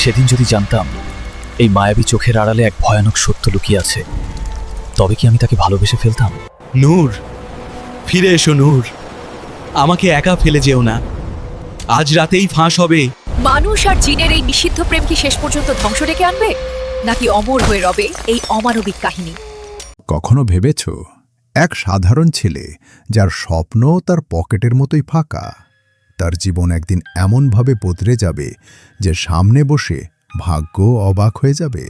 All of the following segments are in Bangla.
সেদিন যদি জানতাম এই মায়াবী চোখের আড়ালে এক ভয়ানক সত্য লুকিয়ে আছে, তবে কি আমি তাকে ভালোবেসে ফেলতাম? নূর, ফিরে এসো নূর, আমাকে একা ফেলে যেও না। আজ রাতেই ফাঁস হবে। মানুষ আর জিনের এই নিষিদ্ধ প্রেম কি শেষ পর্যন্ত ধ্বংস ডেকে আনবে, নাকি অমর হয়ে রবে এই অমানবিক কাহিনী? কখনো ভেবেছ এক সাধারণ ছেলে যার স্বপ্ন তার পকেটের মতোই ফাঁকা, তার জীবন একদিন এমনভাবে বদলে যাবে যে সামনে বসে ভাগ্য অবাক হয়ে যাবে।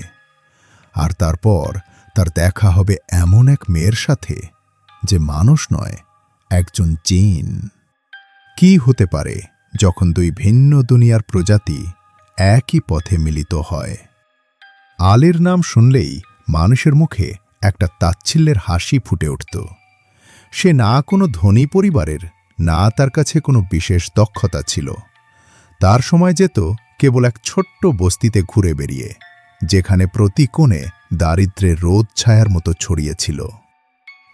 আর তারপর তার দেখা হবে এমন এক মেয়ের সাথে যে মানুষ নয়, একজন জিন। কি হতে পারে যখন দুই ভিন্ন দুনিয়ার প্রজাতি একই পথে মিলিত হয়? আলীর নাম শুনলেই মানুষের মুখে একটা তাচ্ছিল্যের হাসি ফুটে উঠত। সে না কোনো ধনী পরিবারের, না তার কাছে কোনো বিশেষ দক্ষতা ছিল। তার সময় যেত কেবল এক ছোট্ট বস্তিতে ঘুরে বেরিয়ে, যেখানে প্রতি কোণে দারিদ্র্যের রোদ ছায়ার মতো ছড়িয়েছিল।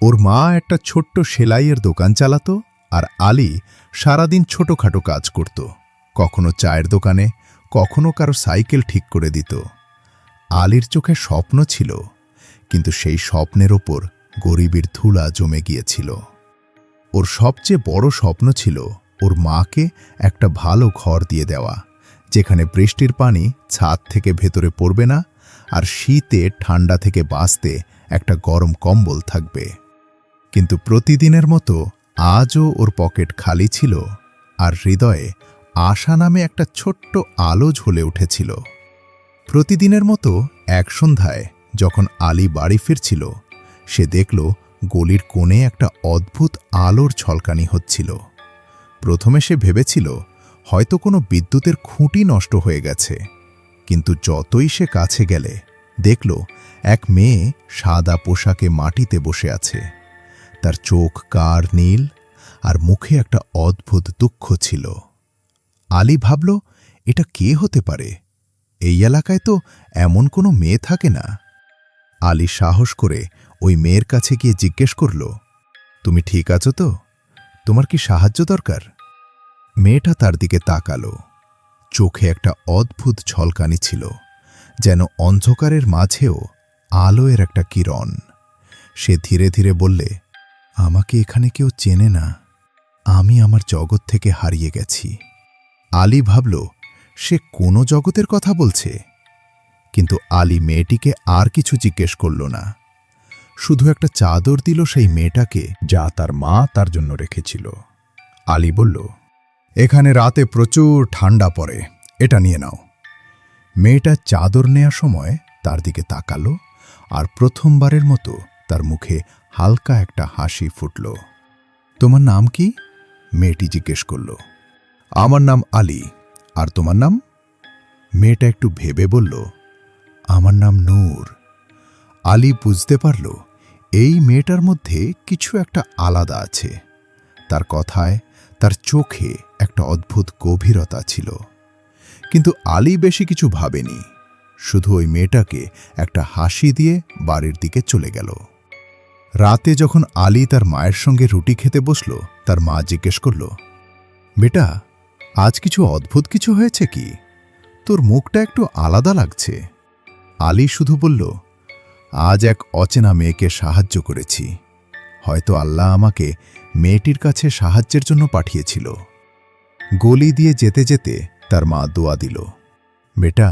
ওর মা একটা ছোট্ট সেলাইয়ের দোকান চালাত, আর আলী সারাদিন ছোটখাটো কাজ করত, কখনো চায়ের দোকানে, কখনো কারো সাইকেল ঠিক করে দিত। আলীর চোখে স্বপ্ন ছিল, কিন্তু সেই স্বপ্নের ওপর গরিবের ধুলা জমে গিয়েছিল। ওর সবচেয়ে বড় স্বপ্ন ছিল ওর মাকে একটা ভালো ঘর দিয়ে দেওয়া, যেখানে বৃষ্টির পানি ছাদ থেকে ভেতরে পড়বে না, আর শীতে ঠান্ডা থেকে বাঁচতে একটা গরম কম্বল থাকবে। কিন্তু প্রতিদিনের মতো আজও ওর পকেট খালি ছিল, আর হৃদয়ে আশা নামে একটা ছোট্ট আলো ঝুলে উঠেছিল। প্রতিদিনের মতো এক সন্ধ্যায় যখন আলী বাড়ি ফিরছিল, সে দেখল গলির কোণে একটা অদ্ভুত আলোর ঝলকানি হচ্ছিল। প্রথমে সে ভেবেছিল হয়তো কোনো বিদ্যুতের খুঁটি নষ্ট হয়ে গেছে, কিন্তু যতই সে কাছে গেলে দেখল এক মেয়ে সাদা পোশাকে মাটিতে বসে আছে। তার চোখ কার নীল, আর মুখে একটা অদ্ভুত দুঃখ ছিল। আলী ভাবল, এটা কে হতে পারে? এই এলাকায় তো এমন কোনো মেয়ে থাকে না। আলী সাহস করে ওই মেয়ের কাছে গিয়ে জিজ্ঞেস করল, তুমি ঠিক আছো তো? তোমার কি সাহায্য দরকার? মেয়েটা তার দিকে তাকালো। চোখে একটা অদ্ভুত ঝলকানি ছিল, যেন অন্ধকারের মাঝেও আলোর একটা কিরণ। সে ধীরে ধীরে বললে, আমাকে এখানে কেউ চেনে না, আমি আমার জগৎ থেকে হারিয়ে গেছি। আলী ভাবল সে কোনো জগতের কথা বলছে, কিন্তু আলী মেয়েটিকে আর কিছু জিজ্ঞেস করল না। শুধু একটা চাদর দিল সেই মেয়েটাকে, যা তার মা তার জন্য রেখেছিল। আলী বলল, এখানে রাতে প্রচুর ঠান্ডা পড়ে, এটা নিয়ে নাও। মেয়েটা চাদর নেয়ার সময় তার দিকে তাকালো, আর প্রথমবারের মতো তার মুখে হালকা একটা হাসি ফুটল। তোমার নাম কি? মেয়েটি জিজ্ঞেস করল। আমার নাম আলী, আর তোমার নাম? মেয়েটা একটু ভেবে বলল, আমার নাম নূর। আলী বুঝতে পারল এই মেয়েটার মধ্যে কিছু একটা আলাদা আছে। তার কথায়, তার চোখে একটা অদ্ভুত গভীরতা ছিল। কিন্তু আলী বেশি কিছু ভাবেনি, শুধু ওই মেয়েটাকে একটা হাসি দিয়ে বাড়ির দিকে চলে গেল। রাতে যখন আলী তার মায়ের সঙ্গে রুটি খেতে বসল, তার মা জিজ্ঞেস করল, বেটা, আজ কিছু অদ্ভুত কিছু হয়েছে কি? তোর মুখটা একটু আলাদা লাগছে। আলী শুধু বলল, আজ এক অচেনা মেয়েকে সাহায্য করেছি। হয়তো আল্লাহ আমাকে মেয়েটির কাছে সাহায্যের জন্য পাঠিয়েছিল। গলি দিয়ে যেতে যেতে তার মা দোয়া দিল, বেটা,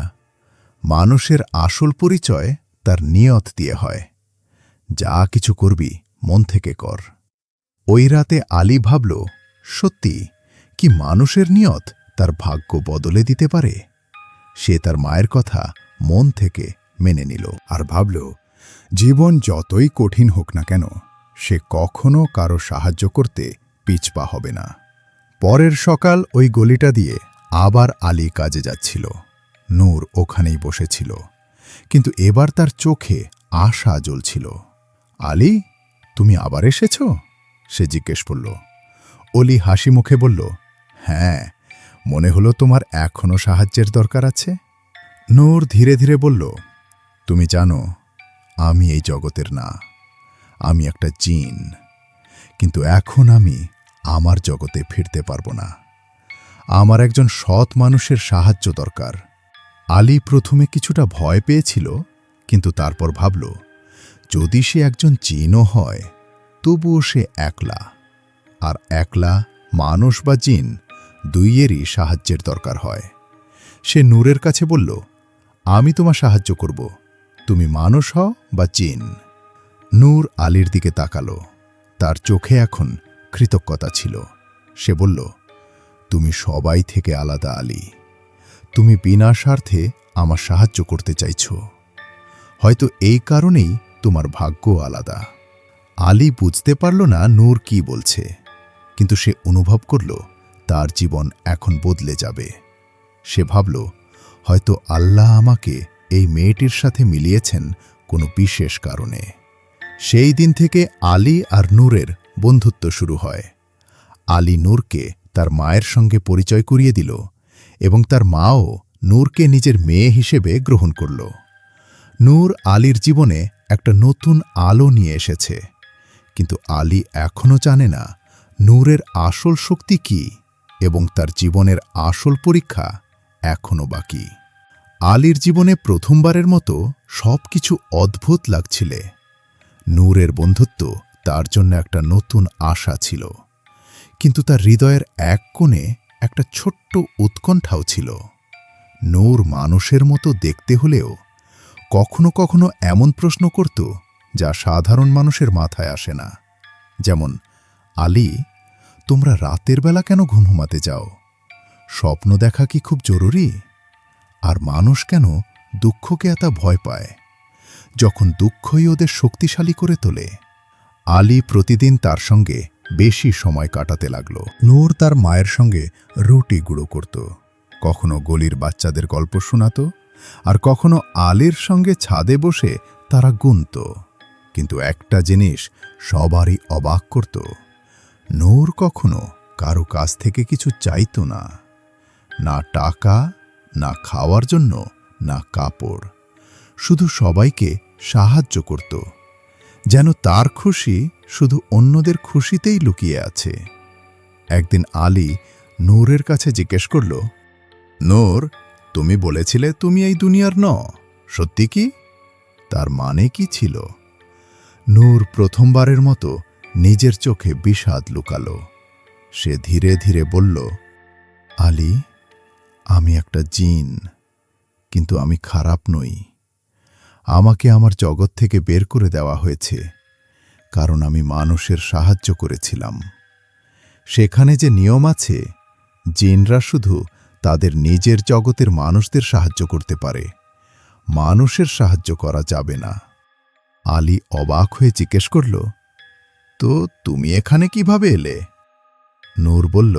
মানুষের আসল পরিচয় তার নিয়ত দিয়ে হয়। যা কিছু করবি মন থেকে কর। ওই রাতে আলী ভাবল, সত্যি কি মানুষের নিয়ত তার ভাগ্য বদলে দিতে পারে? সে তার মায়ের কথা মন থেকে মেনে নিল, আর ভাবল, জীবন যতই কঠিন হোক না কেন, সে কখনো কারো সাহায্য করতে পিছপা হবে না। পরের সকাল ওই গলিটা দিয়ে আবার আলী কাজে যাচ্ছিল। নূর ওখানেই বসেছিল, কিন্তু এবার তার চোখে আশা জ্বলছিল। আলী, তুমি আবার এসেছ? সে জিজ্ঞেস করল। অলি হাসি মুখে বলল, হ্যাঁ, মনে হলো তোমার এখনো সাহায্যের দরকার আছে। নূর ধীরে ধীরে বলল, তুমি জানো, আমি এই জগতের না, আমি একটা জিন। কিন্তু এখন আমি আমার জগতে ফিরতে পারব না। আমার একজন সৎ মানুষের সাহায্য দরকার। আলী প্রথমে কিছুটা ভয় পেয়েছিল, কিন্তু তারপর ভাবল, যদি সে একজন জিনও হয় তবুও সে একলা, আর একলা মানুষ বা জিন দুইয়েরই সাহায্যের দরকার হয়। সে নূরের কাছে বলল, আমি তোমার সাহায্য করব, তুমি মানুষ হও বা জিন। নূর আলীর দিকে তাকালো, তার চোখে এখন কৃতজ্ঞতা ছিল। সে বলল, তুমি সবাই থেকে আলাদা আলী, তুমি বিনা স্বার্থে আমার সাহায্য করতে চাইছ, হয়তো এই কারণেই তোমার ভাগ্য আলাদা। আলী বুঝতে পারল না নূর কি বলছে, কিন্তু সে অনুভব করল তার জীবন এখন বদলে যাবে। সে ভাবল, হয়তো আল্লাহ আমাকে এই মেয়েটির সাথে মিলিয়েছেন কোনো বিশেষ কারণে। সেই দিন থেকে আলী আর নূরের বন্ধুত্ব শুরু হয়। আলী নূরকে তার মায়ের সঙ্গে পরিচয় করিয়ে দিল, এবং তার মাও নূরকে নিজের মেয়ে হিসেবে গ্রহণ করল। নূর আলীর জীবনে একটা নতুন আলো নিয়ে এসেছে, কিন্তু আলী এখনও জানে না নূরের আসল শক্তি কি, এবং তার জীবনের আসল পরীক্ষা এখনও বাকি। আলীর জীবনে প্রথমবারের মতো সবকিছু অদ্ভুত লাগছিলে। নূরের বন্ধুত্ব তার জন্য একটা নতুন আশা ছিল, কিন্তু তার হৃদয়ের এক কোণে একটা ছোট্ট উৎকণ্ঠাও ছিল। নূর মানুষের মতো দেখতে হলেও কখনো কখনো এমন প্রশ্ন করত যা সাধারণ মানুষের মাথায় আসে না, যেমন, আলী, তোমরা রাতের বেলা কেন ঘুমাতে যাও? স্বপ্ন দেখা কি খুব জরুরি? আর মানুষ কেন দুঃখকে এত ভয় পায়, যখন দুঃখই ওদের শক্তিশালী করে তোলে? আলী প্রতিদিন তার সঙ্গে বেশি সময় কাটাতে লাগল। নূর তার মায়ের সঙ্গে রুটি গুঁড়ো করত, কখনো গলির বাচ্চাদের গল্প শোনাত, আর কখনো আলীর সঙ্গে ছাদে বসে তারা গুনত। কিন্তু একটা জিনিস সবারই অবাক করত, নূর কখনো কারো কাছ থেকে কিছু চাইত না, না টাকা, না খাওয়ার জন্য, না কাপড়, শুধু সবাইকে সাহায্য করত, যেন তার খুশি শুধু অন্যদের খুশিতেই লুকিয়ে আছে। একদিন আলী নূরের কাছে জিজ্ঞেস করল, নূর, তুমি বলেছিলে তুমি এই দুনিয়ার ন, সত্যি কি? তার মানে কি ছিল? নূর প্রথমবারের মতো নিজের চোখে বিষাদ লুকালো। সে ধীরে ধীরে বলল, আলী, আমি একটা জিন, কিন্তু আমি খারাপ নই। আমাকে আমার জগৎ থেকে বের করে দেওয়া হয়েছে কারণ আমি মানুষের সাহায্য করেছিলাম। সেখানে যে নিয়ম আছে, জিনরা শুধু তাদের নিজের জগতের মানুষদের সাহায্য করতে পারে, মানুষের সাহায্য করা যাবে না। আলী অবাক হয়ে জিজ্ঞেস করল, তো তুমি এখানে কিভাবে এলে? নূর বলল,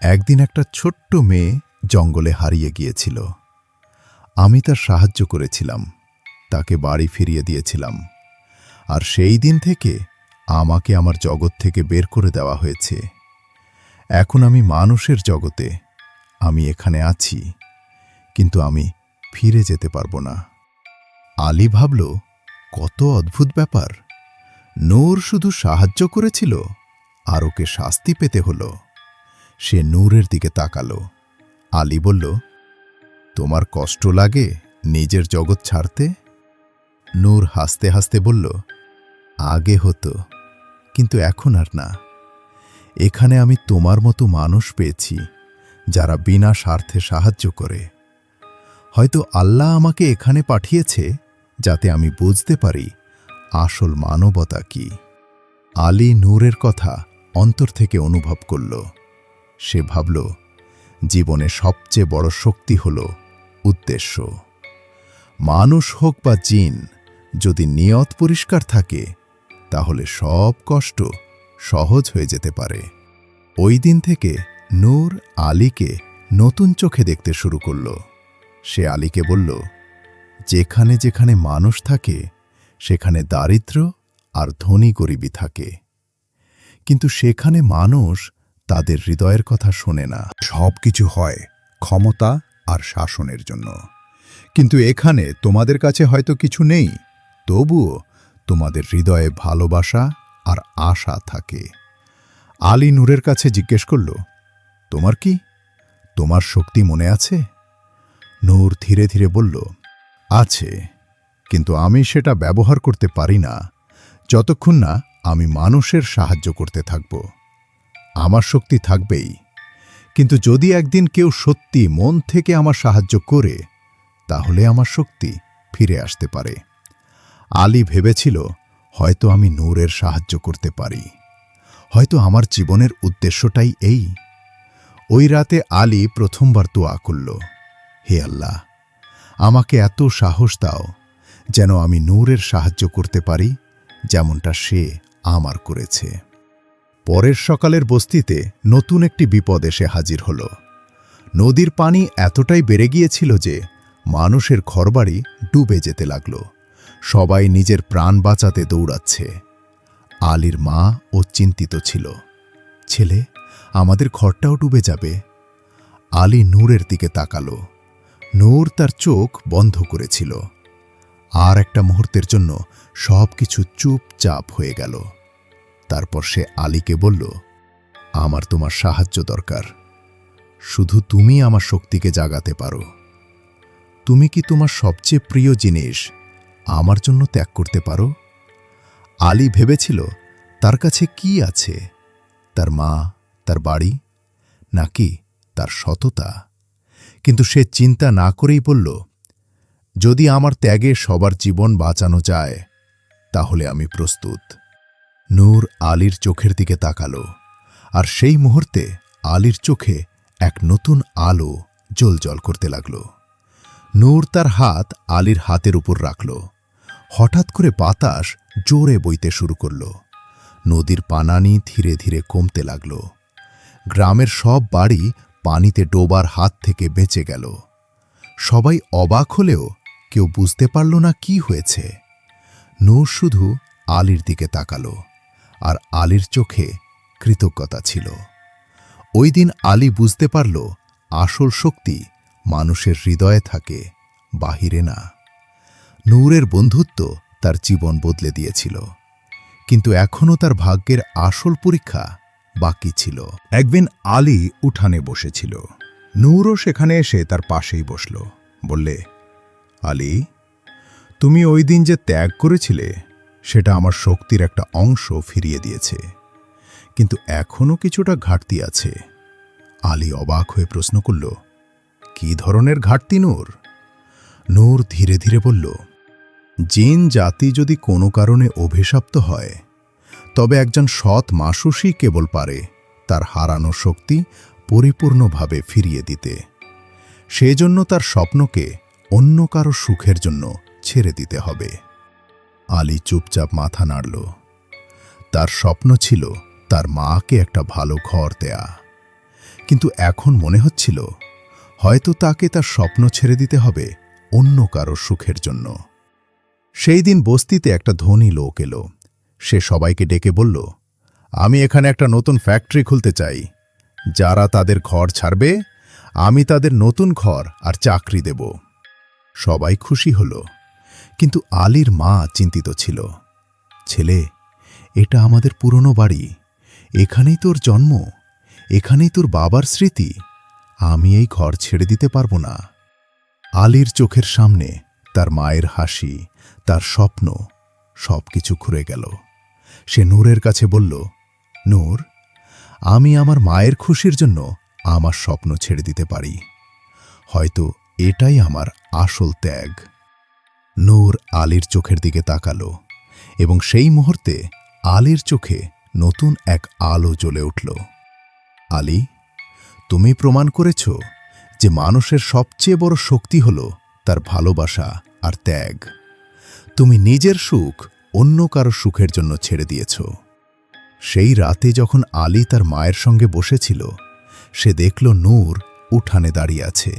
একদিন একটা ছোট্ট মেয়ে জঙ্গলে হারিয়ে গিয়েছিল। আমি তার সাহায্য করেছিলাম, তাকে বাড়ি ফিরিয়ে দিয়েছিলাম, আর সেই দিন থেকে আমাকে আমার জগৎ থেকে বের করে দেওয়া হয়েছে। এখন আমি মানুষের জগতে, আমি এখানে আছি, কিন্তু আমি ফিরে যেতে পারবো না। আলী ভাবল, কত অদ্ভুত ব্যাপার! নূর শুধু সাহায্য করেছিল, আর ওকে শাস্তি পেতে হলো। সে নূরের দিকে তাকালো। আলী বলল, তোমার কষ্ট লাগে নিজের জগৎ ছাড়তে? নূর হাসতে হাসতে বলল, আগে হতো, কিন্তু এখন আর না। এখানে আমি তোমার মতো মানুষ পেয়েছি যারা বিনা স্বার্থে সাহায্য করে। হয়তো আল্লাহ আমাকে এখানে পাঠিয়েছে যাতে আমি বুঝতে পারি আসল মানবতা কি। আলী নূরের কথা অন্তর থেকে অনুভব করল। সে ভাবল, জীবনে সবচেয়ে বড় শক্তি হল উদ্দেশ্য। মানুষ হোক বা জিন, যদি নিয়ত পরিষ্কার থাকে তাহলে সব কষ্ট সহজ হয়ে যেতে পারে। ওই দিন থেকে নূর আলীকে নতুন চোখে দেখতে শুরু করল। সে আলীকে বলল, যেখানে যেখানে মানুষ থাকে সেখানে দারিদ্র্য আর ধনী গরিবী থাকে, কিন্তু সেখানে মানুষ তাদের হৃদয়ের কথা শোনে না। সব কিছু হয় ক্ষমতা আর শাসনের জন্য, কিন্তু এখানে তোমাদের কাছে হয়তো কিছু নেই, তবুও তোমাদের হৃদয়ে ভালোবাসা আর আশা থাকে। আলী নূরের কাছে জিজ্ঞেস করল, তোমার কি? তোমার শক্তি মনে আছে? নূর ধীরে ধীরে বলল, আছে, কিন্তু আমি সেটা ব্যবহার করতে পারি না যতক্ষণ না আমি মানুষের সাহায্য করতে থাকব। আমার শক্তি থাকবেই, কিন্তু যদি একদিন কেউ সত্যি মন থেকে আমার সাহায্য করে, তাহলে আমার শক্তি ফিরে আসতে পারে। আলী ভেবেছিল হয়তো আমি নূরের সাহায্য করতে পারি, হয়তো আমার জীবনের উদ্দেশ্যটাই এই। ওই রাতে আলী প্রথমবার দোয়া করল, হে আল্লাহ, আমাকে এত সাহস দাও যেন আমি নূরের সাহায্য করতে পারি যেমনটা সে আমার করেছে। পরের সকালের বস্তিতে নতুন একটি বিপদ এসে হাজির হল। নদীর পানি এতটাই বেড়ে গিয়েছিল যে মানুষের ঘরবাড়ি ডুবে যেতে লাগল। সবাই নিজের প্রাণ বাঁচাতে দৌড়াচ্ছে। আলীর মা ও চিন্তিত ছিল, ছেলে, আমাদের ঘরটাও ডুবে যাবে। আলী নূরের দিকে তাকালো। নূর তার চোখ বন্ধ করেছিল। আর একটা মুহূর্তের জন্য সবকিছু চুপচাপ হয়ে গেল। তারপর সে আলীকে বলল, আমার তোমার সাহায্য দরকার। শুধু তুমি আমার শক্তিকে জাগাতে পারো। তুমি কি তোমার সবচেয়ে প্রিয় জিনিস আমার জন্য ত্যাগ করতে পারো? আলী ভেবেছিল তার কাছে কি আছে, তার মা, তার বাড়ি, নাকি তার সততা? কিন্তু সে চিন্তা না করেই বলল, যদি আমার ত্যাগে সবার জীবন বাঁচানো যায়, তাহলে আমি প্রস্তুত। নূর আলীর চোখের দিকে তাকালো, আর সেই মুহূর্তে আলীর চোখে এক নতুন আলো জ্বলজ্বল করতে লাগল। নূর তার হাত আলীর হাতের উপর রাখল। হঠাৎ করে বাতাস জোরে বইতে শুরু করল। নদীর পানানি ধীরে ধীরে কমতে লাগল। গ্রামের সব বাড়ি পানিতে ডোবার হাত থেকে বেঁচে গেল। সবাই অবাক হলেও কেউ বুঝতে পারল না কি হয়েছে। নূর শুধু আলীর দিকে তাকালো, আর আলীর চোখে কৃতজ্ঞতা ছিল। ওই দিন আলী বুঝতে পারল আসল শক্তি মানুষের হৃদয়ে থাকে, বাহিরে না। নূরের বন্ধুত্ব তার জীবন বদলে দিয়েছিল, কিন্তু এখনও তার ভাগ্যের আসল পরীক্ষা বাকি ছিল। একদিন আলী উঠানে বসেছিল। নূরও সেখানে এসে তার পাশেই বসল। বললে, আলী, তুমি ওই দিন যে ত্যাগ করেছিলে সেটা আমার শক্তির একটা অংশ ফিরিয়ে দিয়েছে, কিন্তু এখনও কিছুটা ঘাটতি আছে। আলী অবাক হয়ে প্রশ্ন করল, কি ধরনের ঘাটতি নূর? নূর ধীরে ধীরে বলল, জিন জাতি যদি কোনো কারণে অভিশপ্ত হয়, তবে একজন সৎ মাসুসই কেবল পারে তার হারানো শক্তি পরিপূর্ণভাবে ফিরিয়ে দিতে। সেজন্য তার স্বপ্নকে অন্য কারো সুখের জন্য ছেড়ে দিতে হবে। আলী চুপচাপ মাথা নাড়ল। তার স্বপ্ন ছিল তার মাকে একটা ভালো ঘর দেয়া, কিন্তু এখন মনে হচ্ছিল হয়তো তাকে তার স্বপ্ন ছেড়ে দিতে হবে অন্য কারো সুখের জন্য। সেই দিন বস্তিতে একটা ধনী লোক এলো। সে সবাইকে ডেকে বলল, আমি এখানে একটা নতুন ফ্যাক্টরি খুলতে চাই। যারা তাদের ঘর ছাড়বে, আমি তাদের নতুন ঘর আর চাকরি দেব। সবাই খুশি হল, কিন্তু আলীর মা চিন্তিত ছিল। ছেলে, এটা আমাদের পুরনো বাড়ি, এখানেই তোর জন্ম, এখানেই তোর বাবার স্মৃতি। আমি এই ঘর ছেড়ে দিতে পারবো না। আলীর চোখের সামনে তার মায়ের হাসি, তার স্বপ্ন, সবকিছু ঘুরে গেল। সে নূরের কাছে বলল, নূর, আমি আমার মায়ের খুশির জন্য আমার স্বপ্ন ছেড়ে দিতে পারি। হয়তো এটাই আমার আসল ত্যাগ। নূর আলীর চোখের দিকে তাকালো, এবং সেই মুহূর্তে আলীর চোখে নতুন এক আলো জ্বলে উঠল। আলী, তুমি প্রমাণ করেছ যে মানুষের সবচেয়ে বড় শক্তি হল তার ভালোবাসা আর ত্যাগ। তুমি নিজের সুখ অন্য কারো সুখের জন্য ছেড়ে দিয়েছ। সেই রাতে যখন আলী তার মায়ের সঙ্গে বসেছিল, সে দেখল নূর উঠানে দাঁড়িয়ে আছে।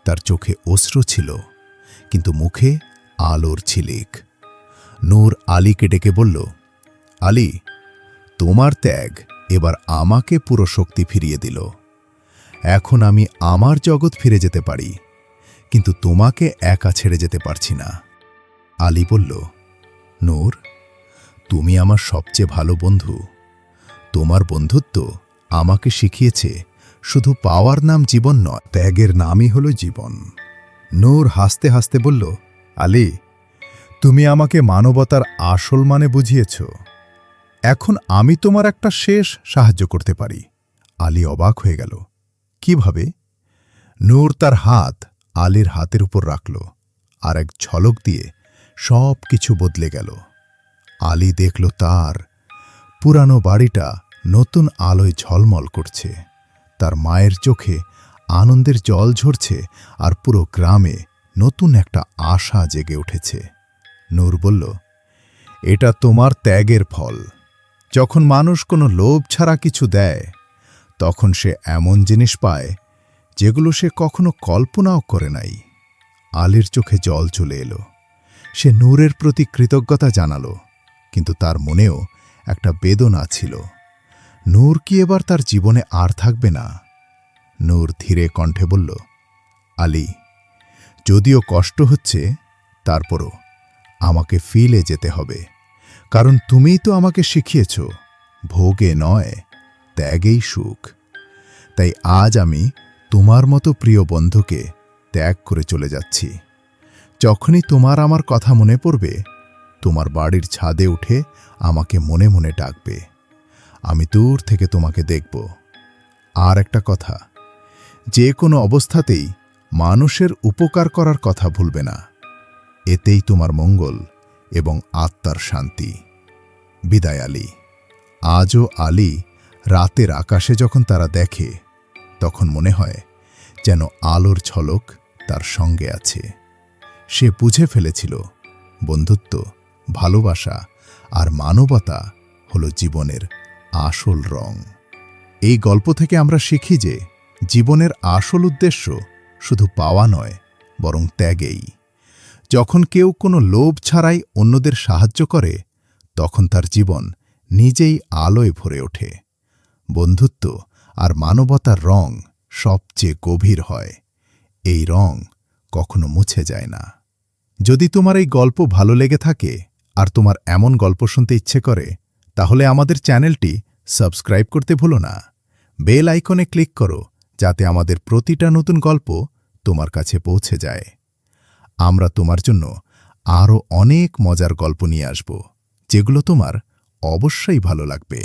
তার চোখে অশ্রু ছিল, কিন্তু মুখে আলোর ঝিলিক। নূর আলীকে ডেকে বলল, আলী, তোমার ত্যাগ এবার আমাকে পুরো শক্তি ফিরিয়ে দিল। এখন আমি আমার জগৎ ফিরে যেতে পারি, কিন্তু তোমাকে একা ছেড়ে যেতে পারছি না। আলী বলল, নূর, তুমি আমার সবচেয়ে ভালো বন্ধু। তোমার বন্ধুত্ব আমাকে শিখিয়েছে শুধু পাওয়ার নাম জীবন নয়, ত্যাগের নামই হল জীবন। নূর হাসতে হাসতে বলল, আলী, তুমি আমাকে মানবতার আসল মানে বুঝিয়েছ। এখন আমি তোমার একটা শেষ সাহায্য করতে পারি। আলী অবাক হয়ে গেল। কিভাবে? নূর তার হাত আলীর হাতের উপর রাখল, আর এক ঝলক দিয়ে সব কিছু বদলে গেল। আলী দেখল তার পুরানো বাড়িটা নতুন আলোয় ঝলমল করছে, তার মায়ের চোখে আনন্দের জল ঝরছে, আর পুরো গ্রামে নতুন একটা আশা জেগে উঠেছে। নূর বলল, এটা তোমার ত্যাগের ফল। যখন মানুষ কোনো লোভ ছাড়া কিছু দেয়, তখন সে এমন জিনিস পায় যেগুলো সে কখনো কল্পনাও করে নাই। আলীর চোখে জল চলে এলো। সে নূরের প্রতি কৃতজ্ঞতা জানালো, কিন্তু তার মনেও একটা বেদনা ছিল। নূর কি এবার তার জীবনে আর থাকবে না? নূর ধীরে কণ্ঠে বলল, আলী, যদিও কষ্ট হচ্ছে, তারপরও আমাকে ফিলে যেতে হবে, কারণ তুমিই তো আমাকে শিখিয়েছ ভোগে নয়, ত্যাগেই সুখ। তাই আজ আমি তোমার মতো প্রিয় বন্ধুকে ত্যাগ করে চলে যাচ্ছি। যখনই তোমার আমার কথা মনে পড়বে, তোমার বাড়ির ছাদে উঠে আমাকে মনে মনে ডাকবে। আমি দূর থেকে তোমাকে দেখব। আর একটা কথা, যে কোনো অবস্থাতেই মানুষের উপকার করার কথা ভুলবে না। এতেই তোমার মঙ্গল এবং আত্মার শান্তি। বিদায় আলী। আজও আলী রাতের আকাশে যখন তারা দেখে, তখন মনে হয় যেন আলোর ঝলক তার সঙ্গে আছে। সে বুঝে ফেলেছিল, বন্ধুত্ব, ভালোবাসা আর মানবতা হল জীবনের আসল রং। এই গল্প থেকে আমরা শিখি যে জীবনের আসল উদ্দেশ্য শুধু পাওয়া নয়, বরং ত্যাগেই। যখন কেউ কোনো লোভ ছাড়াই অন্যদের সাহায্য করে, তখন তার জীবন নিজেই আলোয় ভরে ওঠে। বন্ধুত্ব আর মানবতার রং সবচেয়ে গভীর হয়। এই রং কখনো মুছে যায় না। যদি তোমার এই গল্প ভালো লেগে থাকে আর তোমার এমন গল্প শুনতে ইচ্ছে করে, তাহলে আমাদের চ্যানেলটি সাবস্ক্রাইব করতে ভুলো না। বেল আইকনে ক্লিক করো, যাতে আমাদের প্রতিটা নতুন গল্প তোমার কাছে পৌঁছে যায়। আমরা তোমার জন্য আরও অনেক মজার গল্প নিয়ে আসব, যেগুলো তোমার অবশ্যই ভালো লাগবে।